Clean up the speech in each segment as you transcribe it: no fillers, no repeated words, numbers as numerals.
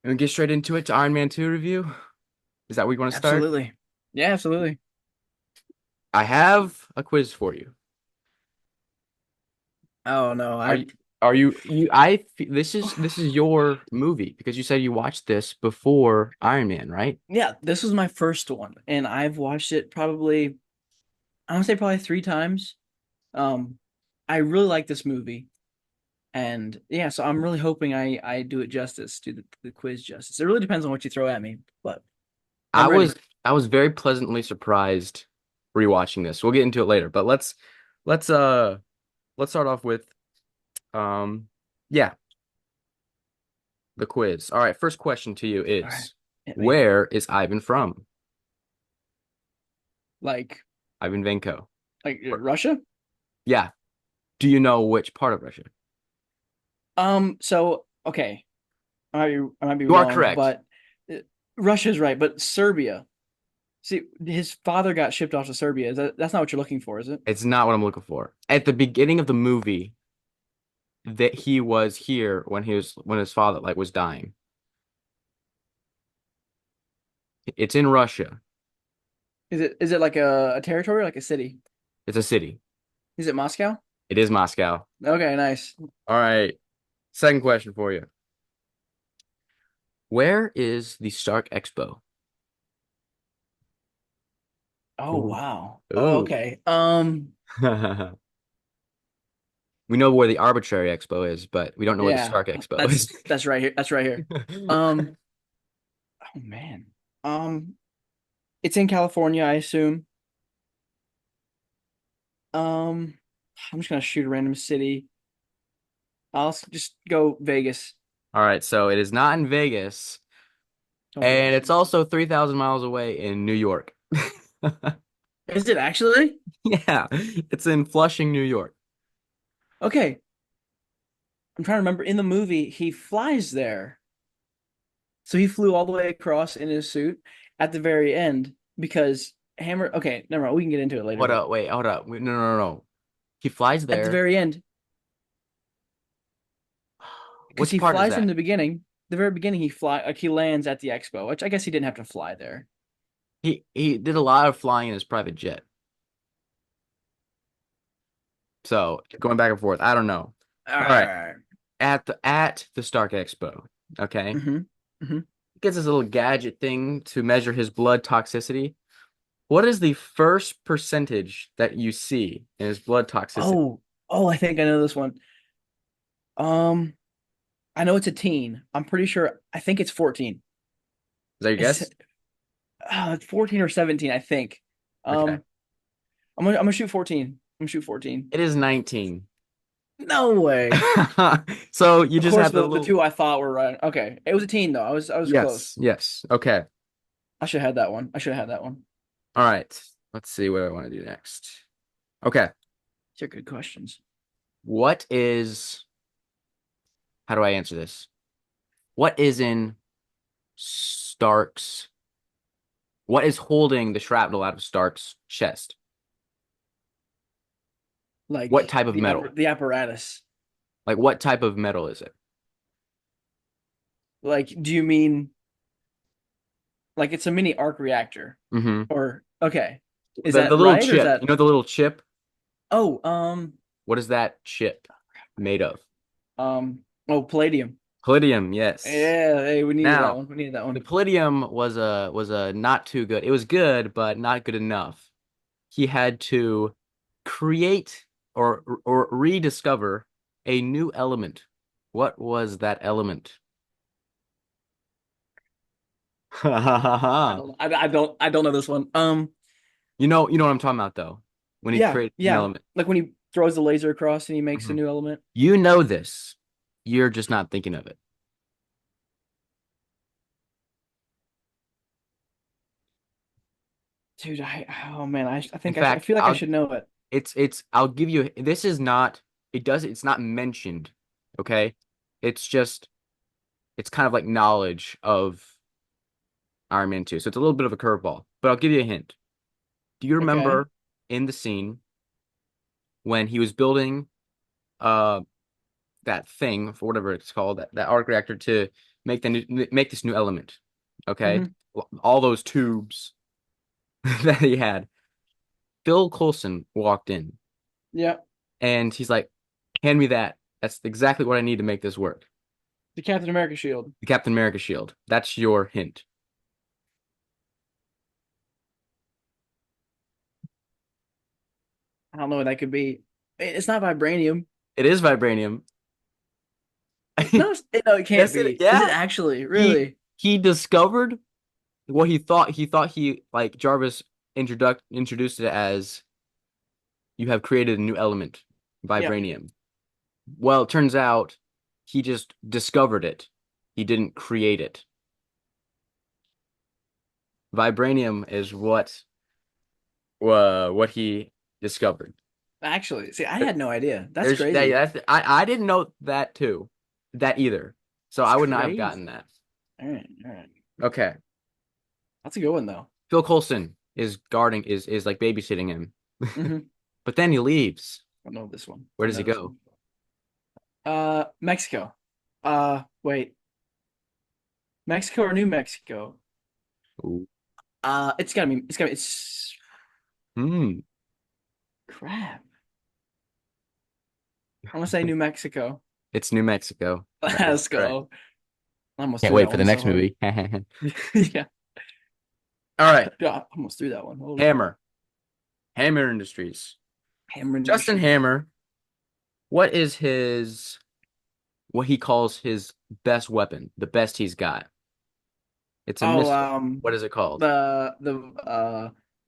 And we get straight into it to Iron Man 2 review. Is that where you want to start? Absolutely. Yeah, absolutely. I have a quiz for you. Oh no, Are you are you this is your movie because you said you watched this before Iron Man, right? yeah, this was my first one, and I've watched it probably I want to say probably 3 times. Um, I really like this movie, and yeah, so I'm really hoping I do it justice, do the quiz justice. It really depends on what you throw at me, but I I'm was ready. I was very pleasantly surprised rewatching this. We'll get into it later, but let's uh let's start off with um yeah, the quiz. All right, first question to you All right, is hit me. where is Ivan from? Like Ivan Vanko. Russia? Yeah. Do you know which part of Russia? So okay, I might be You are wrong, correct. but uh, Russia's right, but Serbia. See, his father got shipped off to Serbia. That's not what you're looking for, is it? It's not what I'm looking for. At the beginning of the movie, that he was here when his father like was dying. It's in Russia. Is it like a territory, or like a city? It's a city. Is it Moscow? It is Moscow. Okay, nice. All right. Second question for you. Where is the Stark Expo? Oh Ooh. wow. Oh, Ooh. okay. We know where the Arbitrary Expo is, but we don't know where the Yeah, Stark Expo that's is. that's right here. That's right here. Um, oh man. Um, it's in California, I assume. Um, I'm just gonna shoot a random city. Just go Vegas. All right, so it is not in Vegas, Don't be and it's awesome. also 3,000 miles away in New York. Is it actually? Yeah, it's in Flushing, New York. Okay, I'm trying to remember. In the movie, he flies there. So he flew all the way across in his suit at the very end because Hammer. Okay, never mind. We can get into it later, What but up? Wait, hold up. No, no, no, no. He flies at the there. very end, because Which he part is flies in that? the beginning, the very beginning, he lands at the expo, which I guess he didn't have to fly there. He did a lot of flying in his private jet. So going back and forth, I don't know. All All right, right. at the Stark Expo, okay, Mm-hmm. Mm-hmm. he gets this little gadget thing to measure his blood toxicity. What is the first percentage that you see in his blood toxicity? Oh, oh, I think I know this one. Um, I know it's a teen. I'm pretty sure. I think it's 14. Is that your It's guess? 14 or 17, I think. Okay, Um, I'm gonna shoot 14. I'm gonna shoot 14. it is 19. No way. So you Of just course, have the the little two I thought were right. Okay, it was a teen though. I was close. yes, yes. Okay. I should have had that one. I should have had that one. All right. Let's see what I want to do next. Okay. These are good questions. What is, how do I answer this? What is in Stark's, what is holding the shrapnel out of Stark's chest? What Like type of metal? the apparatus. Like, what type of metal is it? Like, do you mean like it's a mini arc reactor? Mm-hmm. Or okay, is The that little right or is chip. You that? know the little chip? Oh, What is that chip made of? oh, palladium. Palladium, yes. Yeah, hey, we needed that Now, one. We needed that the one. palladium was a not too good. It was good, but not good enough. He had to create or rediscover a new element. What was that element? I don't know this one. You know what I'm talking about though. When he Yeah, creates an yeah. element. Like when he throws the laser across and he makes a Mhm. new element. You know this. You're just not thinking of it. Dude, oh man, I In think I fact, feel like I should know it. I'll give you this is not it's not mentioned, okay? It's just it's kind of like knowledge of Iron Man 2. So it's a little bit of a curveball, but I'll give you a hint. Do you Okay. remember in the scene when he was building uh that thing for whatever it's called, that arc reactor to make this new element. Okay, Hmm. all those tubes that he had. Phil Coulson walked in Yeah, and he's like, "Hand me that. That's exactly what I need to make this work." the Captain America shield. The Captain America shield. That's your hint. I don't know what that could be. It's not vibranium. It is vibranium. No, no, it can't Yes, it be. Is it yeah. actually? He Really? he discovered what he like Jarvis introduced it as you have created a new element, Yep. vibranium. Well, it turns out he just discovered it. He didn't create it. Vibranium is what he discovered. Actually, see, I had no idea. That's There's that, crazy. I didn't know that too. That either. So That's I would not have gotten crazy. that. All right, all right. Okay. That's a good one though. Phil Coulson is guarding is like babysitting him. Hmm. But then he leaves. I know this one. Where I does he know this go? one. Mexico. Wait, Mexico or New Mexico? Ooh. It's gotta be. It's gotta be. It's Hmm. crap. I'm gonna say New Mexico. It's New Mexico. That is Let's correct. go. I almost Can't threw wait that for the one so next hard. movie. All Yeah, right. yeah, I almost threw that one. Holy Hammer. Hammer Industries. Hammer Justin Industries. Hammer. What is what he calls his best weapon? The best he's got. It's a Oh, missile. What is it called? the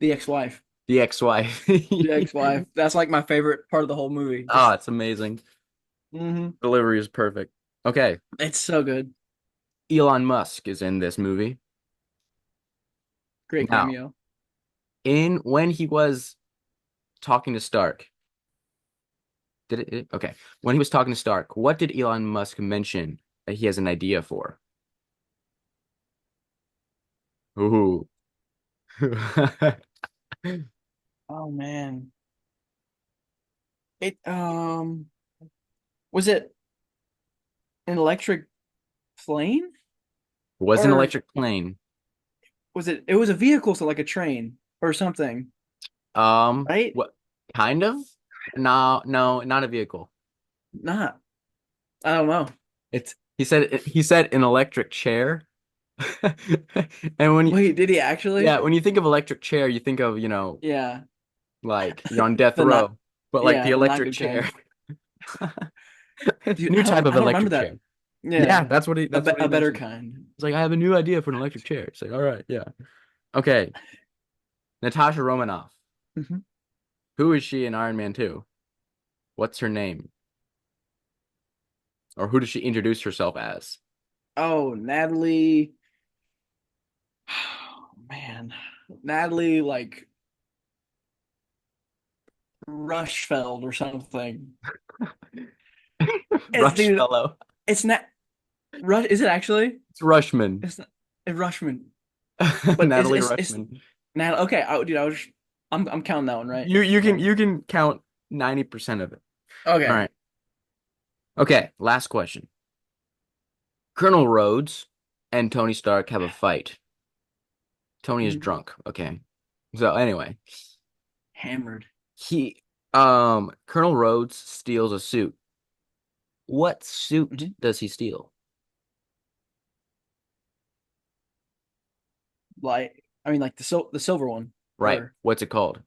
ex-wife. The ex-wife. The ex-wife. That's like my favorite part of the whole movie. Ah, Just it's amazing. hmm Delivery is perfect. Okay. it's so good. Elon Musk is in this movie. Great Now, cameo. in when he was talking to Stark, okay. When he was talking to Stark, what did Elon Musk mention that he has an idea for? Ooh. Oh man. It was it an electric plane? Was an Or electric plane. it was a vehicle, so like a train or something, right? What kind of? No, no, not a vehicle. Not. I don't know. It's he said an electric chair. And Wait, did he actually? yeah, when you think of electric chair, you think of, Yeah. like you're on death The not row, but like the yeah, the not electric good chair. kind. Dude, New type of I don't remember electric that. chair. Yeah, Yeah. that's what he A better mentioned. kind. It's like I have a new idea for an electric chair. It's like, all right, yeah. Okay. Natasha Romanoff. Mhm. Who is she in Iron Man 2? What's her name? Or who does she introduce herself as? Oh, Natalie. Oh, man. Natalie like Rushfeld or something. It's Rush dude, fellow. it's not Rush, is it actually? It's Rushman. It's not it's Rushman. But Natalie it's Rushman. Nat okay, dude, I'm counting that one, right? You can Okay. you can count 90% of it. All Okay. right. Okay, last question. Colonel Rhodes and Tony Stark have a fight. Tony is Mhm. drunk. Okay. So anyway, Hammered. he Colonel Rhodes steals a suit. What suit Mhm. does he steal? Like I mean like the silver one Right. or What's it called?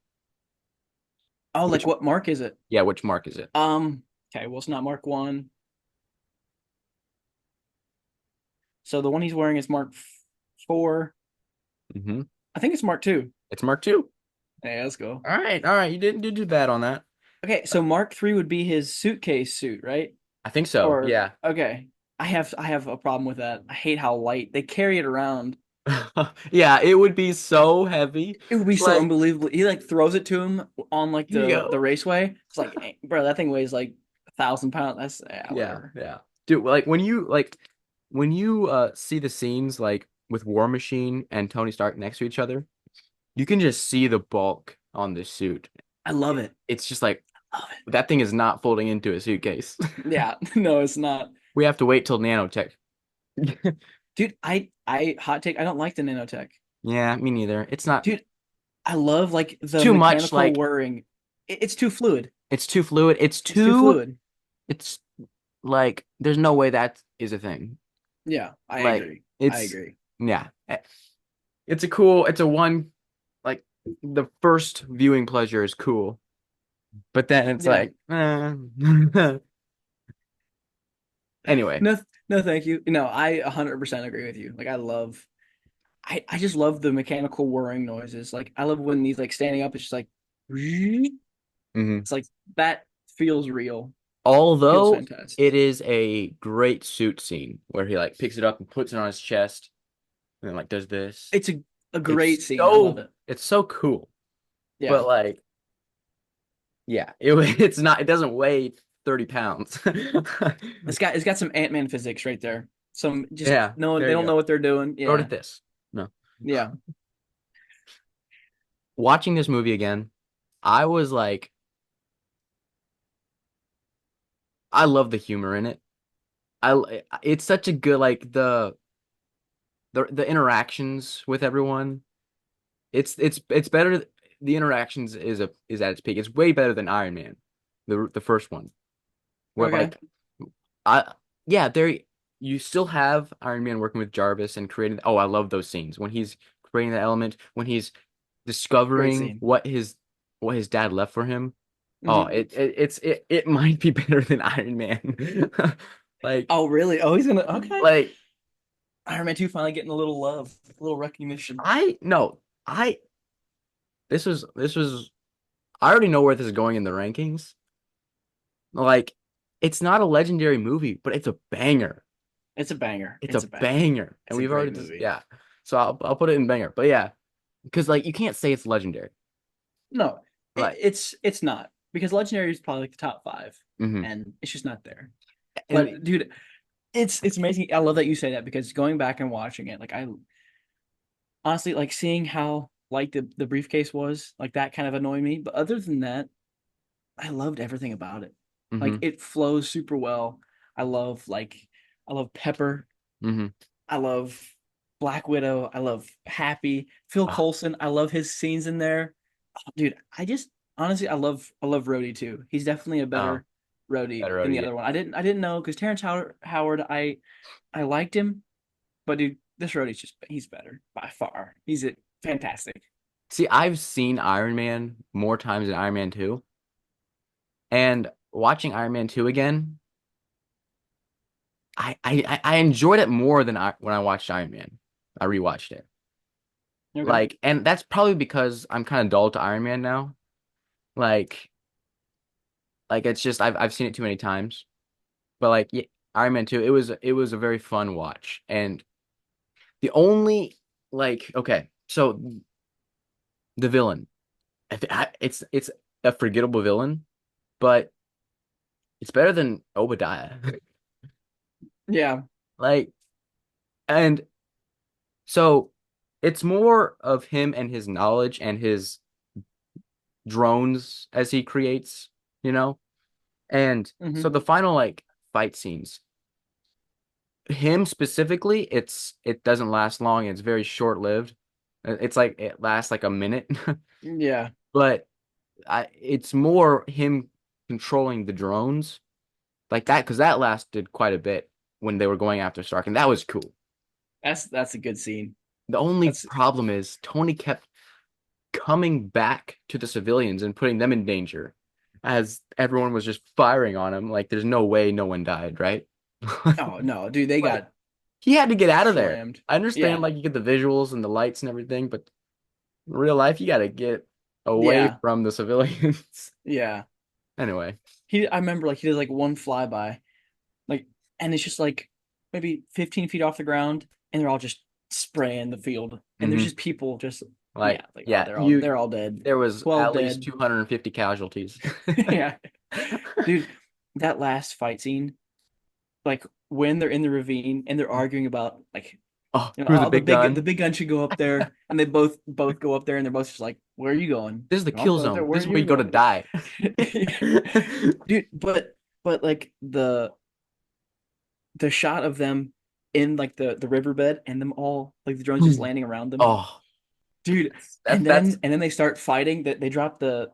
oh like Which what mark is it? yeah, which mark is it? Okay, well it's not Mark 1. So the one he's wearing is Mark 4. Hmm. I think it's Mark 2. It's Mark 2. Hey, let's go. All right. All right. You didn't do bad on that. Okay, so Mark 3 would be his suitcase suit, right? I think so. Or Yeah. okay. I have a problem with that. I hate how light they carry it around. Yeah, it would be so heavy. It would be so Like, unbelievable. He like throws it to him on like here you the go. raceway. It's like, bro, that thing weighs like 1,000 pounds. That's Yeah, whatever. yeah. Dude, like when you see the scenes like with War Machine and Tony Stark next to each other, you can just see the bulk on the suit. I love it. It's just like Love that thing is not folding into a suitcase. it. Yeah, no, it's not. We have to wait till nanotech. Dude, I hot take, I don't like the nanotech. Yeah, me neither. It's not Dude, I love like the too much. mechanical Like whirring. It's too fluid. it's too fluid. It's too fluid. It's like there's no way that is a thing. Yeah, I Like agree. I it's agree. yeah. It's a cool. It's a one like the first viewing pleasure is cool, but then it's Yeah. like anyway. No, no, thank you. No, I 100% agree with you. Like I just love the mechanical whirring noises. Like I love when he's like standing up, it's just like it's Mhm. like that feels real. Feels Although fantastic. it is a great suit scene where he like picks it up and puts it on his chest and then like does this. It's a great scene. I love it. It's so cool. Yeah. But like yeah, it's not it doesn't weigh 30 pounds. It's got some Ant-Man physics right there. Some just Yeah, no there they you don't know go. what they're doing. Throw it Yeah. at this. No. Yeah. Watching this movie again, I was like I love the humor in it. It's such a good like the interactions with everyone. It's better. The interactions is at its peak. It's way better than Iron Man, the first one. Where Okay. like I yeah, there you still have Iron Man working with Jarvis and creating. Oh, I love those scenes when he's creating that element when he's Great discovering scene. what his dad left for him. Oh, Hmm. it might be better than Iron Man. Like Oh, really? Oh, he's gonna okay. like Iron Man 2 finally getting a little love, a little recognition. I no I this was I already know where this is going in the rankings. Like, it's not a legendary movie, but it's a banger. It's a banger. It's It's a a banger. banger, and It's a we've great already just movie. yeah. So I'll put it in banger, but yeah, because like you can't say it's legendary. No, Like, it's not because Legendary is probably like the top five, hmm and it's just not there. and But dude, it's amazing. I love that you say that because going back and watching it, like I honestly like seeing how like the briefcase was like that kind of annoyed me. But other than that, I loved everything about it. Like hmm it flows super well. I love like I love Pepper. hmm I love Black Widow. I love Happy. Phil oh, Coulson. I love his scenes in there. Oh, dude, I just honestly I love Rhodey too. He's definitely a oh, better Rhodey better than the already. other one. I didn't know because Terrence Howard I liked him, but dude, this Rhodey's just he's better by far. He's fantastic. See, I've seen Iron Man more times than Iron Man 2, and watching Iron Man 2 again, I enjoyed it more than when I watched Iron Man. I rewatched it. Okay. Like, and that's probably because I'm kind of dull to Iron Man now. Like, it's just I've seen it too many times. But like yeah, Iron Man 2, it was a very fun watch. And the only like okay, so the villain, it's a forgettable villain, but it's better than Obadiah. Yeah. Like and so it's more of him and his knowledge and his drones as he creates, you know? And so Hmm. the final like fight scenes, him specifically, it doesn't last long. It's very short-lived. It's like it lasts like a minute, Yeah. but it's more him controlling the drones like that because that lasted quite a bit when they were going after Stark, and that was cool. That's a good scene. The only That's problem is Tony kept coming back to the civilians and putting them in danger as everyone was just firing on him. Like, there's no way no one died, right? oh no, dude, they Like, got he had to get out of there. slammed. I understand, Yeah. like, you get the visuals and the lights and everything, but in real life, you got to get away Yeah. from the civilians. Yeah. Anyway. I remember like he did like one flyby, like, and it's just like maybe 15 feet off the ground, and they're all just spraying the field, and there's hmm just people just Like, yeah, like oh yeah, they're all dead, there was 12 at least dead, 250 casualties. yeah, dude, that last fight scene, like when they're in the ravine and they're arguing about like Oh, you know who's a oh big the gun? big gun should go up there, and they both go up there, and they're both just like where are you going? This is the I'll kill go up there. zone. Where This are is where you you go to going? die. Dude, but like the shot of them in like the riverbed and them all like the drones just Hmm. landing around them. Oh, Dude, that's and then they start fighting that they drop the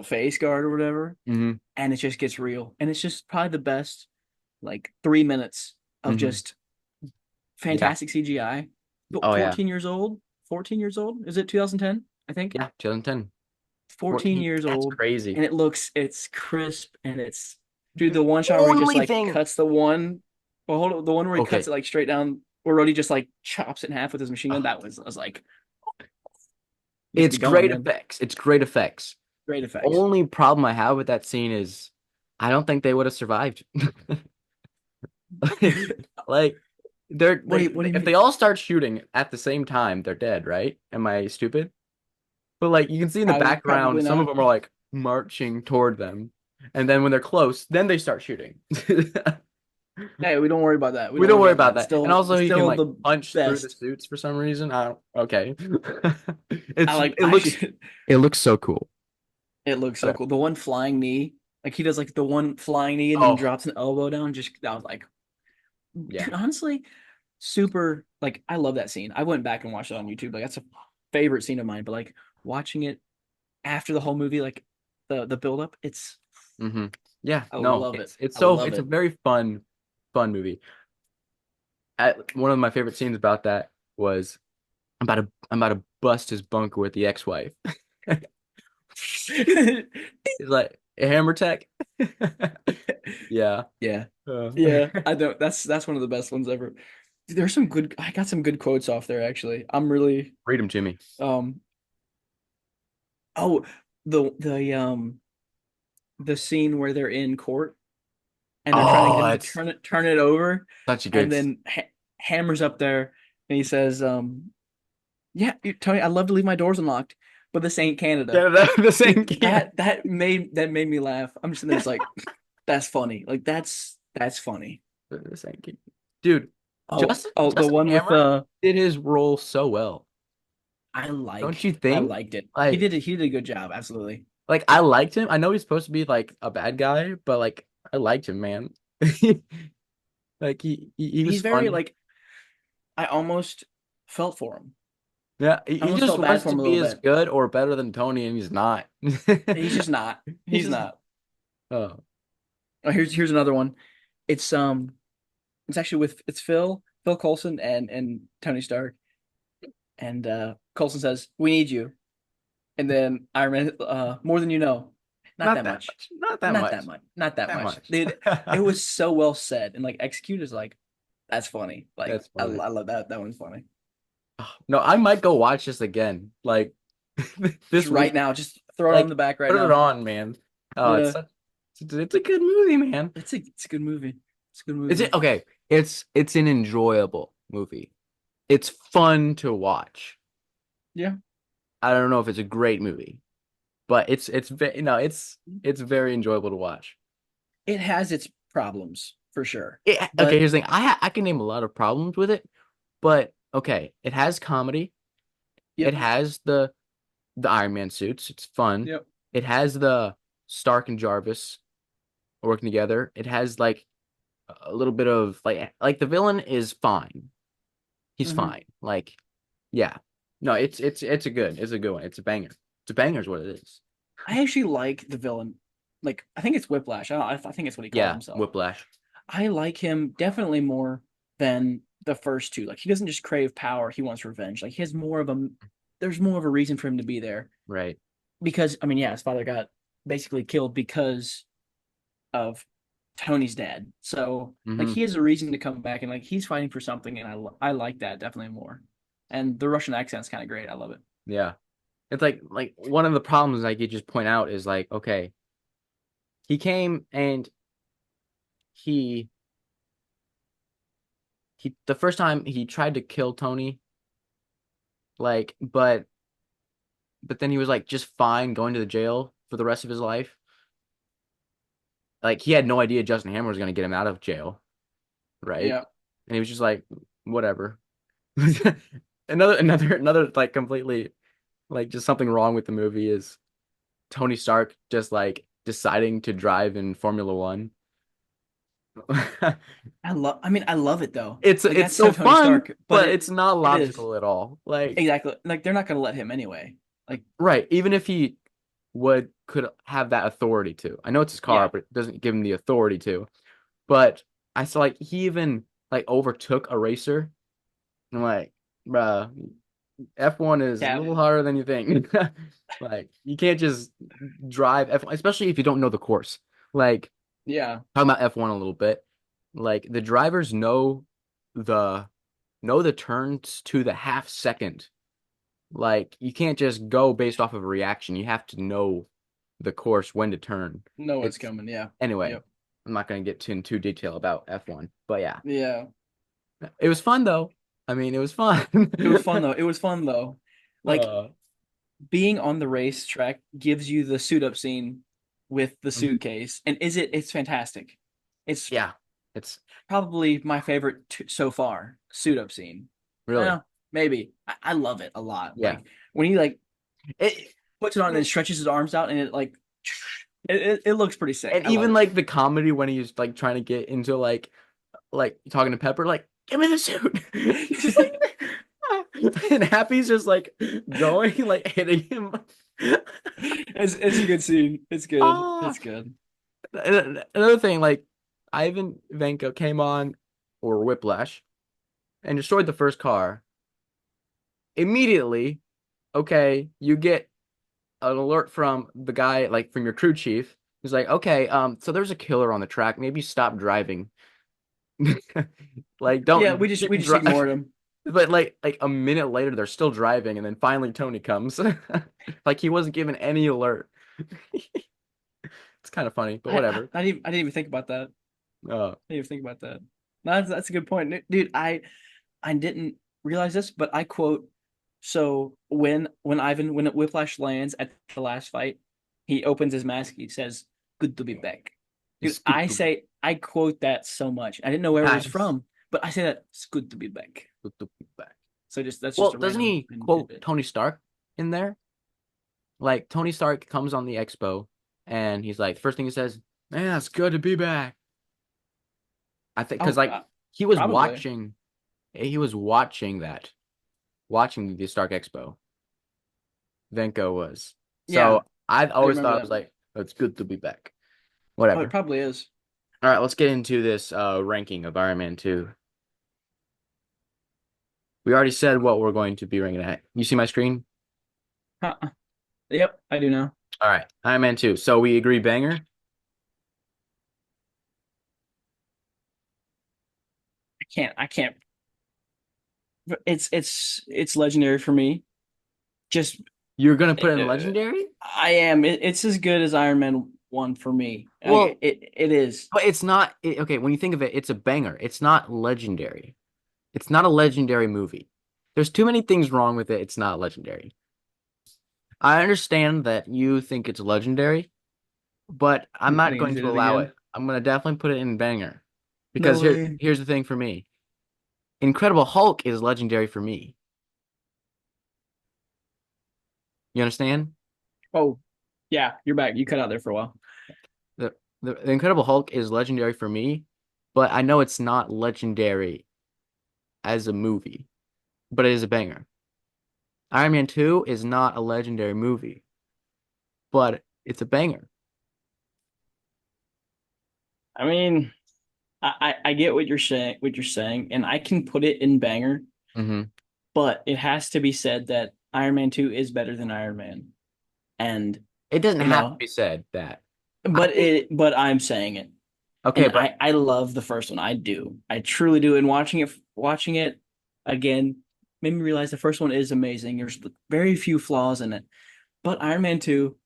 face guard or whatever, hmm and it just gets real. And it's just probably the best like 3 minutes of hmm just yeah. fantastic CGI. But Oh yeah. 14 years old, 14 years old. Is it 2010? I think Yeah, 2010. 14 14. years That's old, crazy. and it's crisp and it's dude, The the one shot where he just only like thing. cuts the one, well, hold on, the one where he cuts Okay. it like straight down, where Rhodey just like chops it in half with his machine gun. Oh, That was I was like, gets it's me going, great man. effects. It's great effects. Great effects. Only problem I have with that scene is I don't think they would have survived. Like Wait, what do you if mean? they all start shooting at the same time, they're dead, right? Am I stupid? But like you can see in the Probably background, some of not. them are like marching toward them. And then when they're close, then they start shooting. Hey, we don't worry about that. We We don't don't worry worry about about that. that. And also he can Still like the punch through the best. suits for some reason. I don't okay. I actually It looks so cool. it looks so But, cool. The one flying knee, like he does like the one flying knee and then oh, drops an elbow down. Just that was like, yeah. dude, honestly, super. Like I love that scene. I went back and watched it on YouTube. Like that's a favorite scene of mine. But like watching it after the whole movie, like the build up, it's hmm Yeah, I no, love it. I it's love a it. very fun movie. One of my favorite scenes about that was I'm about to bust his bunker with the ex-wife. He's like hammer tech. Yeah. Yeah. Uh, Yeah. I don't that's one of the best ones ever. There's some good I got some good quotes off there actually. I'm really Read him, Jimmy. um oh the scene where they're in court and they're trying to get Oh, him to that's turn it over such a and good. then Hammer's up there and he says yeah, Tony, I'd love to leave my doors unlocked, but this ain't Canada. Yeah, the same. Dude, Yeah, that made me laugh. I'm just in there just like that's funny. Like that's funny. the same kid. Dude, The Justin one with Hammer did his role so well. Don't you I think? liked it. Like, He did a good job, absolutely. I liked him. I know he's supposed to be like a bad guy, but like I liked him, man. Like he was He's very funny. like I almost felt for him. Yeah, I he almost just felt bad wants for to him a be little as bit. good or better than Tony, and he's not. He's just not. He's He's just not. oh. Oh, here's another one. It's it's actually with it's Phil Coulson and Tony Stark. And Coulson says, "We need you." And then Iron Man, more than you know. Not Not that that much. much. Not that Not that much. much. Not that That much. much. Dude, it was so well said and like executed is like that's funny. Like That's funny. I love that. That one's funny. Oh, no, I might go watch this again. Like Just this right week. now, just throw it on Like the back right put it now. on, man. Oh, Yeah, it's a good movie, man. it's a good movie. It's a good Is it movie. okay? It's an enjoyable movie. It's fun to watch. Yeah. I don't know if it's a great movie, but it's very enjoyable to watch. It has its problems for sure. Okay, But here's the thing. I can name a lot of problems with it, but okay, it has comedy. It yep. has the Iron Man suits. It's fun. Yep. It has the Stark and Jarvis working together. It has like a little bit of like the villain is fine. He's hmm fine. Like yeah. No, it's a good one. It's a banger. It's a banger is what it is. I actually like the villain. Like I think it's Whiplash. I think it's what he calls Yeah, himself. Whiplash. I like him definitely more than the first two. Like he doesn't just crave power, he wants revenge. Like he has more of a there's more of a reason for him to be there. Right. Because I mean, yeah, his father got basically killed because of Tony's dad. So like hmm he has a reason to come back and like he's fighting for something and I like that definitely more. And the Russian accent's kind of great. I love it. Yeah. It's like one of the problems I could just point out is like, okay, he came and he he the first time he tried to kill Tony, like, but then he was like just fine going to the jail for the rest of his life. Like he had no idea Justin Hammer was gonna get him out of jail, right? Yeah. And he was just like, whatever. Another like completely like just something wrong with the movie is Tony Stark just like deciding to drive in Formula One. I love it though. Like It's that's so so Tony fun, Stark, but but it's not it is. logical at all. Like, Exactly. Like they're not gonna let him anyway. Like, right, even if he would could have that authority to. I know it's his car, yeah, but it doesn't give him the authority to. But I saw like he even like overtook a racer. I'm like, bruh, F1 is a yeah, little harder than you think. Like, you can't just drive F1, especially if you don't know the course. Like, yeah. talking about F1 a little bit, like the drivers the know the turns to the half second. Like, you can't just go based off of a reaction. You have to know the course when to turn. Know what's It's coming. Yeah. anyway, Yep. I'm not going to get in too detail about F1, but yeah, Yeah. it was fun though. I mean, it was fun. It was fun though. It was fun though. Like uh, being on the racetrack gives you the suit up scene with the mhm. suitcase, and it's fantastic. It's Yeah, it's probably my favorite so far suit up scene. really, Well, maybe I love it a lot. yeah. Like when he like It, puts it on and then stretches his arms out, and it like it looks pretty sick. and I love even it. like the comedy when he's like trying to get into like talking to Pepper, like, give me the suit. Just like, and Happy's just like going, like hitting him. It's a good scene. It's good. Ah, It's good. another thing, like Ivan Vanko came on or Whiplash and destroyed the first car. Immediately, okay, you get an alert from the guy, like from your crew chief. He's like, okay, so there's a killer on the track. Maybe stop driving. Like, Yeah, don't we keep just driving. ignored him. But like a minute later, they're still driving, and then finally Tony comes. Like he wasn't given any alert. It's kind of funny, but whatever. I didn't even think about that. Uh, I didn't even think about that. No, that's a good point, dude. I didn't realize this, but I quote. So when Whiplash lands at the last fight, he opens his mask. He says, "Good to be back." Dude, it's good to be I quote that so much. I didn't know where it was nice. from, but I say that it's good to be back. Good to be back. So just that's just Well, a doesn't he random quote tidbit. Tony Stark in there? Like Tony Stark comes on the expo, and he's like, first thing he says, "Man, it's good to be back." I think because Oh, like he was probably. watching, he was watching that, watching the Stark Expo. Venko was. Yeah, So I've I always remember thought it was that. like, it's good to be back. Oh, it Whatever. probably is. All right, let's get into this ranking of Iron Man 2. We already said what we're going to be ranking at. You see my screen? Huh. Yep, I do know. All right, Iron Man 2. So we agree banger? I can't. It's legendary for me. Just You're gonna put in uh, legendary? I am. It's as good as Iron Man 1 for me. Well, It is. but it's not okay, when you think of it, it's a banger. It's not legendary. It's not a legendary movie. There's too many things wrong with it. It's not legendary. I understand that you think it's legendary, but I'm I not need to going see to it allow again. it. I'm going to definitely put it in banger. No Because way. here's the thing for me. Incredible Hulk is legendary for me. You understand? Oh, yeah, you're back. You cut out there for a while. The, the Incredible Hulk is legendary for me, but I know it's not legendary as a movie, but it is a banger. Iron Man 2 is not a legendary movie, but it's a banger. I mean, I get what you're saying, and I can put it in banger, Hmm. but it has to be said that Iron Man 2 is better than Iron Man. And It doesn't you have to know, be said that. I think but I'm saying it. okay, And but I love the first one. I do. I truly do. And watching it again made me realize the first one is amazing. There's very few flaws in it. But Iron Man 2,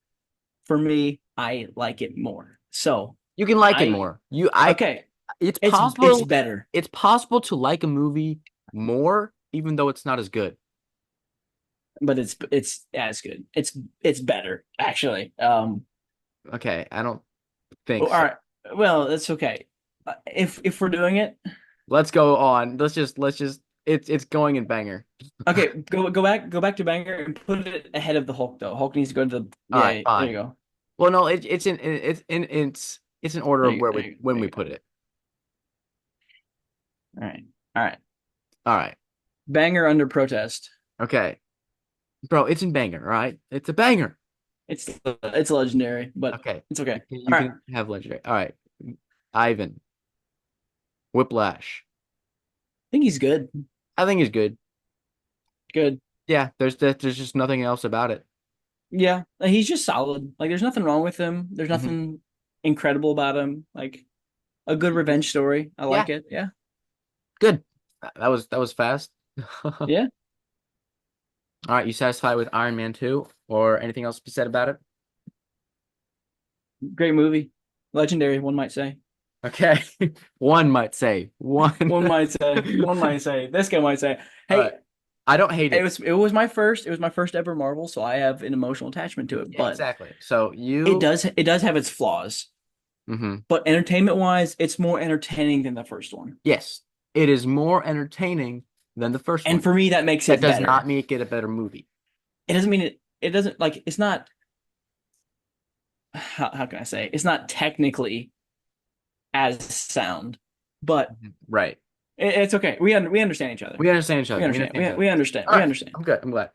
for me, I like it more. So you can like it I more. I okay. it's It's possible better, it's possible to like a movie more even though it's not as good. but it's as good. It's better, actually. Okay, I don't think All so. right. Well, that's okay. If we're doing it, Let's go on. Let's just it's going in banger. okay, go back to Banger and put it ahead of the Hulk though. Hulk needs to go to the All right, yeah. There you fine. go. Well, no, it's in order There of you, where there we you, when there we you put go. it. All right. All right. All right. Banger under protest. Okay. Bro, it's in banger, all right? It's a banger. It's legendary, but Okay. it's okay. You All right. can have legendary. All right. Ivan, Whiplash. I think he's good. I think he's good. Good. Yeah, there's just nothing else about it. Yeah, he's just solid. Like there's nothing wrong with him. There's Hmm. nothing incredible about him. Like a good revenge story. I Yeah, like it. Yeah. good. That was fast. All Yeah. right, you satisfied with Iron Man 2 or anything else to be said about it? Great movie. Legendary, one might say. Okay. One might say. One. One might say. One might say. This guy might say, All right. "Hey, I don't hate it. it was my first ever Marvel, so I have an emotional attachment to it, Yeah, but exactly. So you it does have its flaws. hmm But entertainment wise, it's more entertaining than the first one. yes, it is more entertaining than the first And one. for me, that makes That it does not better. make it a better movie. It doesn't mean it doesn't like it's not how can I say? It's not technically as sound, but Mhm. Right. it's okay. We understand each other. We understand each We other. We understand. understand each other. We understand. All We right. understand. I'm good. I'm glad.